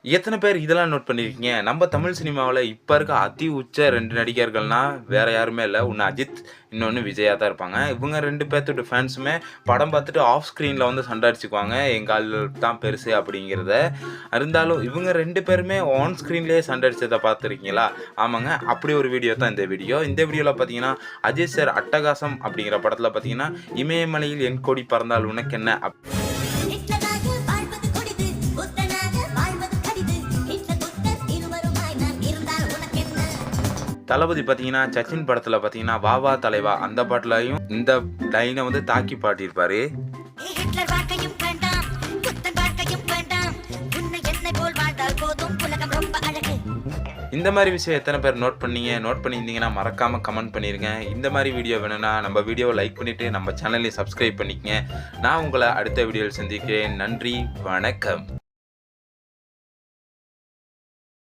எத்தனை பேர் இதெல்லாம் நோட் பண்ணியிருக்கீங்க? நம்ம தமிழ் சினிமாவுல இப்ப இருக்க அதி உச்ச 2 நடிகர்கள்னா, வேற யாருமே இல்ல. ஒண்ணு அஜித், இன்னொன்னு விஜயா தான் இருப்பாங்க. இவங்க 2 பேத்தோட ஃபேன்ஸுமே படம் பார்த்துட்டு ஆஃப் ஸ்க்ரீன்ல வந்து சண்டை அடிச்சுக்குவாங்க. எங்க ஆளு தான் பெருசு அப்படிங்கிறத. இருந்தாலும் இவங்க 2 பேருமே ஆன் ஸ்க்ரீன்லயே சண்டை அடிச்சத பார்த்துருக்கீங்களா? ஆமாங்க. அப்படி ஒரு வீடியோ தான் இந்த வீடியோ. இந்த வீடியோல பார்த்தீங்கன்னா, அஜித் சார் அட்டகாசம் அப்படிங்கிற படத்துல பார்த்தீங்கன்னா, இமயமலையில் என் கொடி பறந்தால் உனக்கென்ன தளபதி பார்த்தீங்கன்னா, சச்சின் படத்துல பார்த்தீங்கன்னா, "வா வா தலைவா" அந்த பாட்டுலயும் இந்த லைன வந்து தாக்கி பாடியிருப்பாரு. இந்த மாரி விஷயம் எத்தனை பேர் நோட் பண்ணீங்க? நோட் பண்ணியிருந்தீங்கன்னா மறக்காம கமெண்ட் பண்ணிருங்க. இந்த மாரி வீடியோ வேணும்னா நம்ம வீடியோவ லைக் பண்ணிட்டு நம்ம சேனலையும் சப்ஸ்கிரைப் பண்ணிக்கங்க. நான் உங்கள அடுத்த வீடியோவில் சந்திக்கிறேன். நன்றி, வணக்கம்.